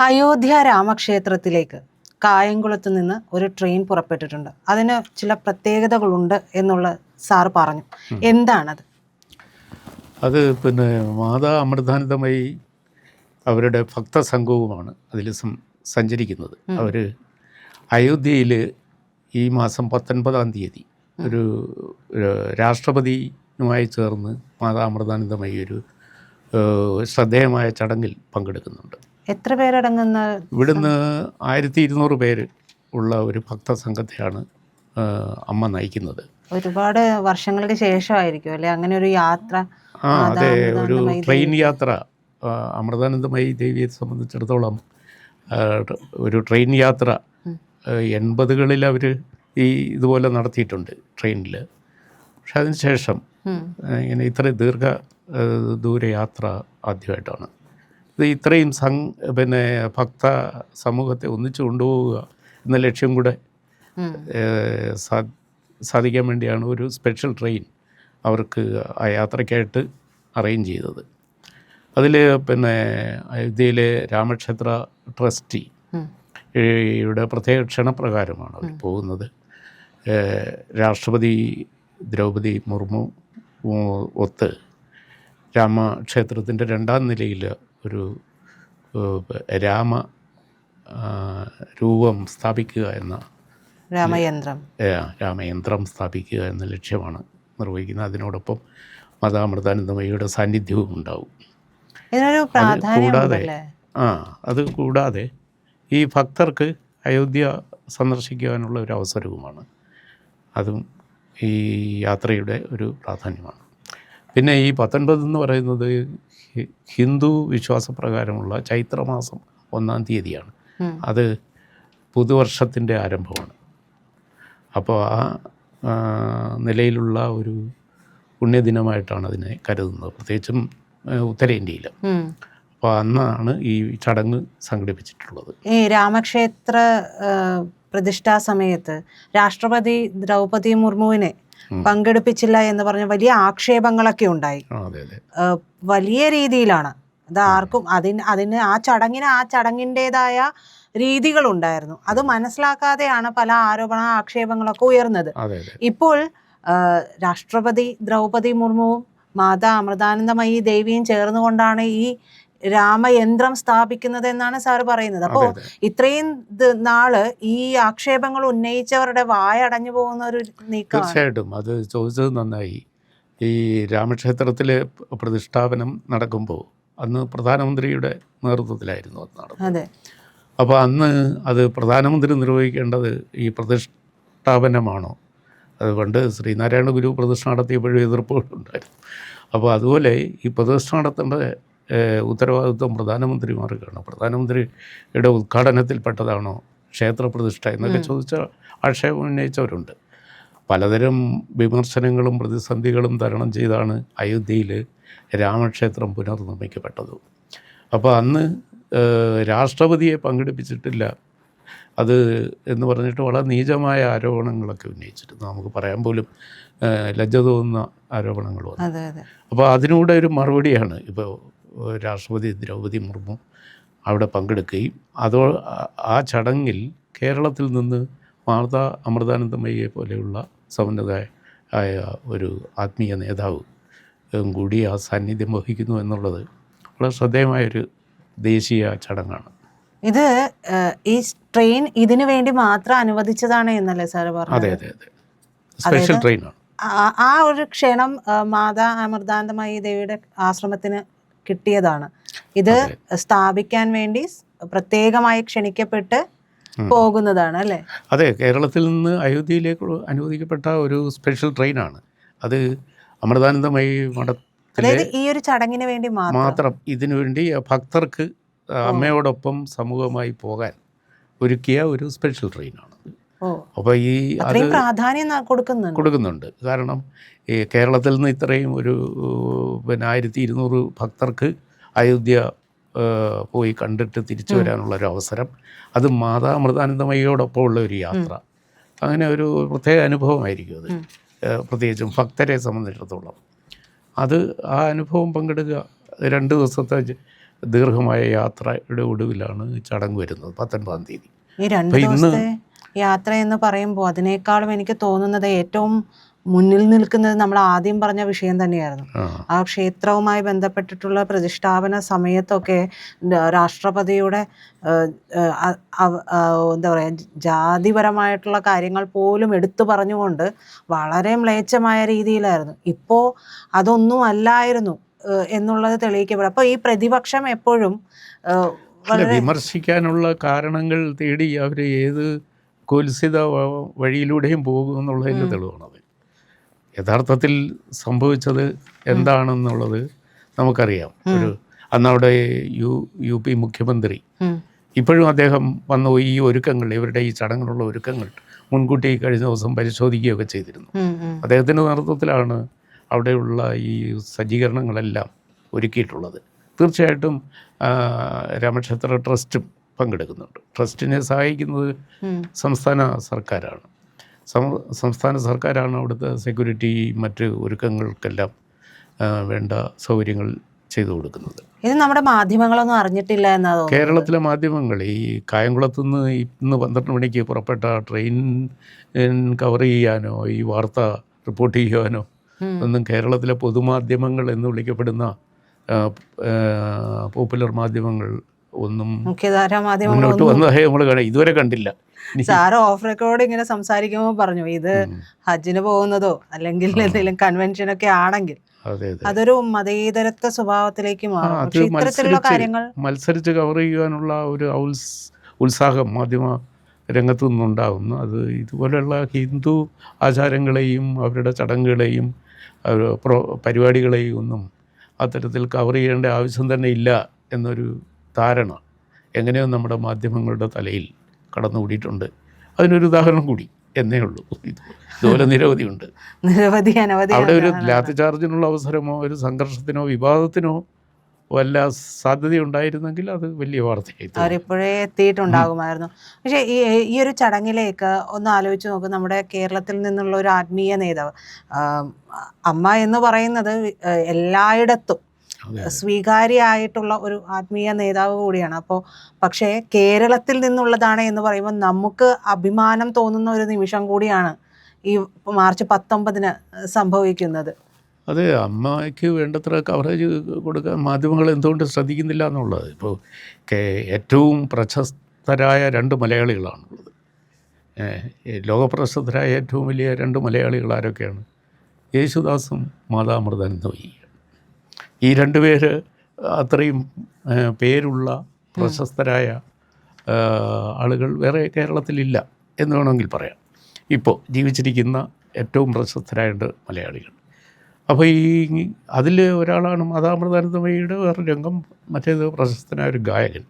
അയോധ്യ രാമക്ഷേത്രത്തിലേക്ക് കായംകുളത്ത് നിന്ന് ഒരു ട്രെയിൻ പുറപ്പെട്ടിട്ടുണ്ട്. അതിന് ചില പ്രത്യേകതകളുണ്ട് എന്നുള്ള സാർ പറഞ്ഞു. എന്താണത്? അത് പിന്നെ മാതാ അമൃതാനന്ദമയി അവരുടെ ഭക്തസംഘവുമാണ് അതിൽ സഞ്ചരിക്കുന്നത്. അവർ അയോധ്യയിൽ ഈ മാസം 19-ാം തീയതി ഒരു രാഷ്ട്രപതിയുമായി ചേർന്ന് മാതാ അമൃതാനന്ദമയി ഒരു ശ്രദ്ധേയമായ ചടങ്ങിൽ പങ്കെടുക്കുന്നുണ്ട്. എത്ര പേരടങ്ങുന്ന? ഇവിടുന്ന് 1200 പേര് ഉള്ള ഒരു ഭക്തസംഘത്തെയാണ് അമ്മ നയിക്കുന്നത്. ഒരുപാട് വർഷങ്ങൾക്ക് ശേഷമായിരിക്കും അല്ലേ അങ്ങനെ ഒരു യാത്ര? അതെ, ഒരു ട്രെയിൻ യാത്ര. അമൃതാനന്ദമയി ദേവിയെ സംബന്ധിച്ചിടത്തോളം ഒരു ട്രെയിൻ യാത്ര 80കളിൽ അവർ ഇതുപോലെ നടത്തിയിട്ടുണ്ട് ട്രെയിനിൽ. പക്ഷെ അതിന് ശേഷം ഇങ്ങനെ ഇത്ര ദൂര യാത്ര ആദ്യമായിട്ടാണ്. ഇത് ഇത്രയും ഭക്ത സമൂഹത്തെ ഒന്നിച്ചു കൊണ്ടുപോവുക എന്ന ലക്ഷ്യം കൂടെ സാധിക്കാൻ വേണ്ടിയാണ് ഒരു സ്പെഷ്യൽ ട്രെയിൻ അവർക്ക് ആ യാത്രയ്ക്കായിട്ട് അറേഞ്ച് ചെയ്തത്. അതിൽ അയോധ്യയിലെ രാമക്ഷേത്ര ട്രസ്റ്റി യുടെ പ്രത്യേക ക്ഷണപ്രകാരമാണ് അവർ പോകുന്നത്. രാഷ്ട്രപതി ദ്രൗപദി മുർമു ഒത്ത് രാമക്ഷേത്രത്തിൻ്റെ 2ാം നിലയിൽ ഒരു രാമ രൂപം സ്ഥാപിക്കുക എന്ന രാമയന്ത്രം സ്ഥാപിക്കുക എന്ന ലക്ഷ്യമാണ് നിർവഹിക്കുന്നത്. അതിനോടൊപ്പം മാതാ അമൃതാനന്ദമയിയുടെ സാന്നിധ്യവും ഉണ്ടാവും. അത് കൂടാതെ ഈ ഭക്തർക്ക് അയോധ്യ സന്ദർശിക്കുവാനുള്ള ഒരു അവസരവുമാണ്. അതും ഈ യാത്രയുടെ ഒരു പ്രാധാന്യമാണ്. പിന്നെ ഈ 19 എന്ന് പറയുന്നത് ഹിന്ദു വിശ്വാസപ്രകാരമുള്ള ചൈത്രമാസം 1-ാം തീയതിയാണ്. അത് പുതുവർഷത്തിൻ്റെ ആരംഭമാണ്. അപ്പോൾ ആ നിലയിലുള്ള ഒരു പുണ്യദിനമായിട്ടാണ് അതിനെ കരുതുന്നത്, പ്രത്യേകിച്ചും ഉത്തരേന്ത്യയിൽ. അപ്പോൾ അന്നാണ് ഈ ചടങ്ങ് സംഘടിപ്പിച്ചിട്ടുള്ളത്. ഈ രാമക്ഷേത്ര പ്രതിഷ്ഠാ സമയത്ത് രാഷ്ട്രപതി ദ്രൗപദി മുർമുവിനെ പങ്കെടുപ്പിച്ചില്ല എന്ന് പറഞ്ഞ വലിയ ആക്ഷേപങ്ങളൊക്കെ ഉണ്ടായി. വലിയ രീതിയിലാണ് അത്. ആർക്കും അതിന് ആ ചടങ്ങിൻ്റെതായ രീതികളുണ്ടായിരുന്നു. അത് മനസ്സിലാക്കാതെയാണ് പല ആക്ഷേപങ്ങളൊക്കെ ഉയർന്നത്. ഇപ്പോൾ രാഷ്ട്രപതി ദ്രൗപദി മുർമുവും മാതാ അമൃതാനന്ദമയി ദേവിയും ചേർന്നുകൊണ്ടാണ് ഈ രാമയന്ത്രം സ്ഥാപിക്കുന്നത് എന്നാണ് സാറ് പറയുന്നത്. അപ്പോൾ ഇത്രയും നാള് ഈ ആക്ഷേപങ്ങൾ ഉന്നയിച്ചവരുടെ വായടഞ്ഞു പോകുന്ന ഒരു നീക്കം. തീർച്ചയായിട്ടും അത് ചോദിച്ചത് നന്നായി. ഈ രാമക്ഷേത്രത്തിലെ പ്രതിഷ്ഠാപനം നടക്കുമ്പോൾ അന്ന് പ്രധാനമന്ത്രിയുടെ നേതൃത്വത്തിലായിരുന്നു അത് നടന്നത്. അപ്പോൾ അന്ന് അത് പ്രധാനമന്ത്രി നിർവഹിക്കേണ്ടത് ഈ പ്രതിഷ്ഠാപനമാണോ? അതുകൊണ്ട് ശ്രീനാരായണ ഗുരു പ്രതിഷ്ഠ നടത്തിയപ്പോഴും എതിർപ്പുകളുണ്ടായിരുന്നു. അപ്പോൾ അതുപോലെ ഈ പ്രതിഷ്ഠ നടത്തേണ്ട ഉത്തരവാദിത്വം പ്രധാനമന്ത്രിമാർക്കാണ്. പ്രധാനമന്ത്രിയുടെ ഉദ്ഘാടനത്തിൽപ്പെട്ടതാണോ ക്ഷേത്രപ്രതിഷ്ഠ എന്നൊക്കെ ചോദിച്ച ആക്ഷേപം ഉന്നയിച്ചവരുണ്ട്. പലതരം വിമർശനങ്ങളും പ്രതിസന്ധികളും തരണം ചെയ്താണ് അയോധ്യയിൽ രാമക്ഷേത്രം പുനർനിർമ്മിക്കപ്പെട്ടത്. അപ്പോൾ അന്ന് രാഷ്ട്രപതിയെ പങ്കെടുപ്പിച്ചിട്ടില്ല അത് എന്ന് പറഞ്ഞിട്ട് വളരെ നീചമായ ആരോപണങ്ങളൊക്കെ ഉന്നയിച്ചിരുന്നു. നമുക്ക് പറയാൻ പോലും ലജ്ജ തോന്നുന്ന ആരോപണങ്ങൾ വന്നു. അപ്പോൾ അതിനൂടെ ഒരു മറുപടിയാണ് ഇപ്പോൾ രാഷ്ട്രപതി ദ്രൗപദി മുർമു അവിടെ പങ്കെടുക്കുകയും ആ ചടങ്ങിൽ കേരളത്തിൽ നിന്ന് മാതാ അമൃതാനന്ദമയിയെ പോലെയുള്ള സമുന്നതയായ ഒരു ആത്മീയ നേതാവ് കൂടി ആ സാന്നിധ്യം വഹിക്കുന്നു എന്നുള്ളത് വളരെ ശ്രദ്ധേയമായൊരു ദേശീയ ചടങ്ങാണ്. ഇത് ഈ ട്രെയിൻ ഇതിനു വേണ്ടി മാത്രം അനുവദിച്ചതാണ് എന്നല്ലേ സാറ് പറഞ്ഞത്? അതെ അതെ അതെ, സ്പെഷ്യൽ ട്രെയിനാണ്. ആ ഒരു ക്ഷണം മാതാ അമൃതാനന്ദമയി ദേവിയുടെ ആശ്രമത്തിന് കിട്ടിയതാണ്. ഇത് സ്ഥാപിക്കാൻ വേണ്ടി പ്രത്യേകമായി ക്ഷണിക്കപ്പെട്ട് പോകുന്നതാണ് അല്ലേ? അതെ, കേരളത്തിൽ നിന്ന് അയോധ്യയിലേക്ക് അനുവദിക്കപ്പെട്ട ഒരു സ്പെഷ്യൽ ട്രെയിനാണ് അത്. അമൃതാനന്ദമയി മഠത്തിലെ ഈ ഒരു ചടങ്ങിന് വേണ്ടി മാത്രം ഇതിനു വേണ്ടി ഭക്തർക്ക് അമ്മയോടൊപ്പം സമൂഹമായി പോകാൻ ഒരുക്കിയ ഒരു സ്പെഷ്യൽ ട്രെയിനാണ്. അപ്പോൾ ഈ അത് പ്രാധാന്യം കൊടുക്കുന്നുണ്ട്. കാരണം ഈ കേരളത്തിൽ നിന്ന് ഇത്രയും ഒരു 1200 ഭക്തർക്ക് അയോധ്യ പോയി കണ്ടിട്ട് തിരിച്ചു വരാനുള്ളൊരു അവസരം, അത് മാതാ അമൃതാനന്ദമയിയോടൊപ്പം ഉള്ള ഒരു യാത്ര, അങ്ങനെ ഒരു പ്രത്യേക അനുഭവമായിരിക്കും അത്. പ്രത്യേകിച്ചും ഭക്തരെ സംബന്ധിച്ചിടത്തോളം അത് ആ അനുഭവം പങ്കെടുക്കുക. 2 ദിവസത്തെ ദീർഘമായ യാത്രയുടെ ഒടുവിലാണ് ചടങ്ങ് വരുന്നത് 19-ാം തീയതി. ഈ 2 അപ്പോൾ ഇന്ന് ദിവസത്തെ യാത്ര എന്ന് പറയുമ്പോൾ അതിനേക്കാളും എനിക്ക് തോന്നുന്നത് ഏറ്റവും മുന്നിൽ നിൽക്കുന്നത് നമ്മൾ ആദ്യം പറഞ്ഞ വിഷയം തന്നെയായിരുന്നു. ആ ക്ഷേത്രവുമായി ബന്ധപ്പെട്ടിട്ടുള്ള പ്രതിഷ്ഠാപന സമയത്തൊക്കെ രാഷ്ട്രപതിയുടെ എന്താ പറയുക, ജാതിപരമായിട്ടുള്ള കാര്യങ്ങൾ പോലും എടുത്തു പറഞ്ഞുകൊണ്ട് വളരെ മ്ലേച്ഛമായ രീതിയിലായിരുന്നു. ഇപ്പോൾ അതൊന്നും അല്ലായിരുന്നു എന്നുള്ളത് തെളിയിക്കപ്പെടും. അപ്പോൾ ഈ പ്രതിപക്ഷം എപ്പോഴും വിമർശിക്കാനുള്ള കാരണങ്ങൾ തേടി അവർ ഏത് കുൽസിത വഴിയിലൂടെയും പോകും എന്നുള്ളതിൻ്റെ തെളിവാണത്. യഥാർത്ഥത്തിൽ സംഭവിച്ചത് എന്താണെന്നുള്ളത് നമുക്കറിയാം. അന്നവിടെ യു പി മുഖ്യമന്ത്രി ഇപ്പോഴും അദ്ദേഹം വന്ന ഈ ഒരുക്കങ്ങൾ, ഇവരുടെ ഈ ചടങ്ങിനുള്ള ഒരുക്കങ്ങൾ മുൻകൂട്ടി കഴിഞ്ഞ ദിവസം പരിശോധിക്കുകയൊക്കെ ചെയ്തിരുന്നു. അദ്ദേഹത്തിൻ്റെ നേതൃത്വത്തിലാണ് അവിടെയുള്ള ഈ സജ്ജീകരണങ്ങളെല്ലാം ഒരുക്കിയിട്ടുള്ളത്. തീർച്ചയായിട്ടും രാമക്ഷേത്ര ട്രസ്റ്റും പങ്കെടുക്കുന്നുണ്ട്. ട്രസ്റ്റിനെ സഹായിക്കുന്നത് സംസ്ഥാന സർക്കാരാണ്. സംസ്ഥാന സർക്കാരാണ് അവിടുത്തെ സെക്യൂരിറ്റി, മറ്റ് ഒരുക്കങ്ങൾക്കെല്ലാം വേണ്ട സൗകര്യങ്ങൾ ചെയ്തു കൊടുക്കുന്നത്. ഇത് നമ്മുടെ മാധ്യമങ്ങളൊന്നും അറിഞ്ഞിട്ടില്ല എന്നാണ് തോന്നുന്നത്. കേരളത്തിലെ മാധ്യമങ്ങൾ ഈ കായംകുളത്തു നിന്ന് ഇന്ന് 12 മണിക്ക് പുറപ്പെട്ട ട്രെയിൻ കവർ ചെയ്യാനോ ഈ വാർത്ത റിപ്പോർട്ട് ചെയ്യാനോ ഒന്നും കേരളത്തിലെ പൊതുമാധ്യമങ്ങൾ എന്ന് വിളിക്കപ്പെടുന്ന പോപ്പുലർ മാധ്യമങ്ങൾ ഒന്നും മുഖ്യധാരാ മാധ്യമങ്ങൾ മുന്നോട്ട് വന്നതായി നമ്മൾ ഇതുവരെ കണ്ടില്ല. സാറ് ഓഫ് റെക്കോർഡ് ഇങ്ങനെ സംസാരിക്കുമ്പോൾ പറഞ്ഞു ഇത് ഹജ്ജിന് പോകുന്നതോ അല്ലെങ്കിൽ എന്തെങ്കിലും കൺവെൻഷനൊക്കെ ആണെങ്കിൽ അതൊരു മതേതരത്വ സ്വഭാവത്തിലേക്ക് മാറും. പക്ഷേ ഇത്തരത്തിലുള്ള കാര്യങ്ങൾ മത്സരിച്ച് കവർ ചെയ്യാനുള്ള ഒരു ഉത്സാഹം മാധ്യമ രംഗത്തു നിന്നുണ്ടാകുന്നു. അത് ഇതുപോലെയുള്ള ഹിന്ദു ആചാരങ്ങളെയും അവരുടെ ചടങ്ങുകളെയും പരിപാടികളെയും ഒന്നും അത്തരത്തിൽ കവർ ചെയ്യേണ്ട ആവശ്യം തന്നെ ഇല്ല എന്നൊരു ധാരണ എങ്ങനെയോ നമ്മുടെ മാധ്യമങ്ങളുടെ തലയിൽ കടന്നുകൂടിയിട്ടുണ്ട്. അതിനൊരു ഉദാഹരണം കൂടി എന്നേ ഉള്ളൂ. ഇതുപോലെ നിരവധിയുണ്ട്. അവിടെ ഒരു ലാത്തി ചാർജിനുള്ള അവസരമോ ഒരു സംഘർഷത്തിനോ വിവാദത്തിനോ വല്ല സാധ്യതയുണ്ടായിരുന്നെങ്കിൽ അത് വലിയ വാർത്തയായി അവരിപ്പോഴേ എത്തിയിട്ടുണ്ടാകുമായിരുന്നു. പക്ഷേ ഈ ഒരു ചടങ്ങിലേക്ക് ഒന്ന് ആലോചിച്ച് നോക്കും. നമ്മുടെ കേരളത്തിൽ നിന്നുള്ള ഒരു ആത്മീയ നേതാവ്, അമ്മ എന്ന് പറയുന്നത് എല്ലായിടത്തും സ്വീകാര്യമായിട്ടുള്ള ഒരു ആത്മീയ നേതാവ് കൂടിയാണ്. അപ്പോൾ പക്ഷേ കേരളത്തിൽ നിന്നുള്ളതാണ് എന്ന് പറയുമ്പോൾ നമുക്ക് അഭിമാനം തോന്നുന്ന ഒരു നിമിഷം കൂടിയാണ് ഈ മാർച്ച് 19-ന് സംഭവിക്കുന്നത്. അതെ, അമ്മയ്ക്ക് വേണ്ടത്ര കവറേജ് കൊടുക്കാൻ മാധ്യമങ്ങൾ എന്തുകൊണ്ട് ശ്രദ്ധിക്കുന്നില്ല എന്നുള്ളത്. ഇപ്പോൾ ഏറ്റവും പ്രശസ്തരായ 2 മലയാളികളാണുള്ളത്. ലോകപ്രശസ്തരായ ഏറ്റവും വലിയ 2 മലയാളികൾ ആരൊക്കെയാണ്? യേശുദാസും മാതാ അമൃതാനന്ദമയ്യ. ഈ 2 പേര് അത്രയും പേരുള്ള പ്രശസ്തരായ ആളുകൾ വേറെ കേരളത്തിലില്ല എന്ന് വേണമെങ്കിൽ പറയാം. ഇപ്പോൾ ജീവിച്ചിരിക്കുന്ന ഏറ്റവും പ്രശസ്തരായ 2 മലയാളികൾ. അപ്പോൾ അതിൽ ഒരാളാണ് മാതാ അമൃതാനന്ദമയ്യയുടെ വേറെ രംഗം, മറ്റേത് പ്രശസ്തനായ ഒരു ഗായകൻ.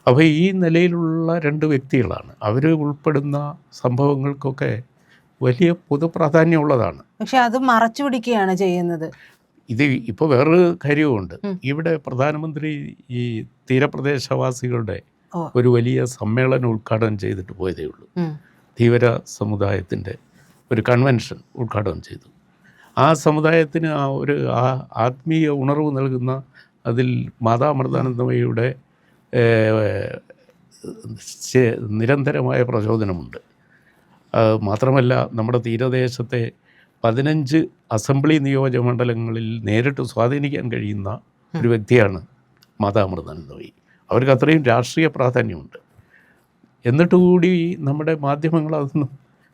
അപ്പോൾ ഈ നിലയിലുള്ള 2 വ്യക്തികളാണ്. അവർ ഉൾപ്പെടുന്ന സംഭവങ്ങൾക്കൊക്കെ വലിയ പൊതുപ്രാധാന്യമുള്ളതാണ്. പക്ഷെ അത് മറച്ചു പിടിക്കുകയാണ് ചെയ്യുന്നത്. ഇത് ഇപ്പോൾ വേറൊരു കാര്യവുമുണ്ട്. ഇവിടെ പ്രധാനമന്ത്രി ഈ തീരപ്രദേശവാസികളുടെ ഒരു വലിയ സമ്മേളനം ഉദ്ഘാടനം ചെയ്തിട്ട് പോയതേ ഉള്ളൂ. ധീവര സമുദായത്തിൻ്റെ ഒരു കൺവെൻഷൻ ഉദ്ഘാടനം ചെയ്തു. ആ സമുദായത്തിന് ഒരു ആത്മീയ ഉണർവ് നൽകുന്ന അതിൽ മാതാ അമൃതാനന്ദമയ്യയുടെ നിരന്തരമായ പ്രചോദനമുണ്ട്. മാത്രമല്ല നമ്മുടെ തീരദേശത്തെ 15 അസംബ്ലി നിയോജകമണ്ഡലങ്ങളിൽ നേരിട്ട് സ്വാധീനിക്കാൻ കഴിയുന്ന ഒരു വ്യക്തിയാണ് മാതാ അമൃതാനന്ദമയ്യ. അവർക്ക് അത്രയും രാഷ്ട്രീയ പ്രാധാന്യമുണ്ട്. എന്നിട്ട് കൂടി നമ്മുടെ മാധ്യമങ്ങൾ അതൊന്നും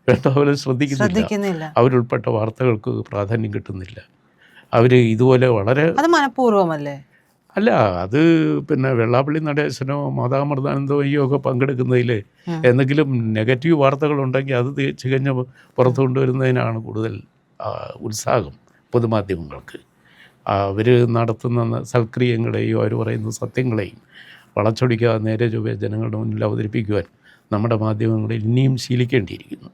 വേണ്ട പോലെ ശ്രദ്ധിക്കുന്നില്ല. അവരുൾപ്പെട്ട വാർത്തകൾക്ക് പ്രാധാന്യം കിട്ടുന്നില്ല. അവർ ഇതുപോലെ വളരെ മനഃപൂർവ്വമല്ലേ? അല്ല, അത് പിന്നെ വെള്ളാപ്പള്ളി നടേശനോ മാതാ അമൃതാനന്ദമയ്യോ ഒക്കെ പങ്കെടുക്കുന്നതിൽ എന്തെങ്കിലും നെഗറ്റീവ് വാർത്തകളുണ്ടെങ്കിൽ അത് തികഞ്ഞ പുറത്തു കൊണ്ടുവരുന്നതിനാണ് കൂടുതൽ ഉത്സാഹം പൊതുമാധ്യമങ്ങൾക്ക്. അവർ നടത്തുന്ന സൽക്രിയങ്ങളെയും അവർ പറയുന്ന സത്യങ്ങളെയും വളച്ചൊടിക്കാതെ നേരെ ചൊവ്വേ ജനങ്ങളുടെ മുന്നിൽ അവതരിപ്പിക്കുവാൻ നമ്മുടെ മാധ്യമങ്ങൾ ഇനിയും ശീലിക്കേണ്ടിയിരിക്കുന്നു.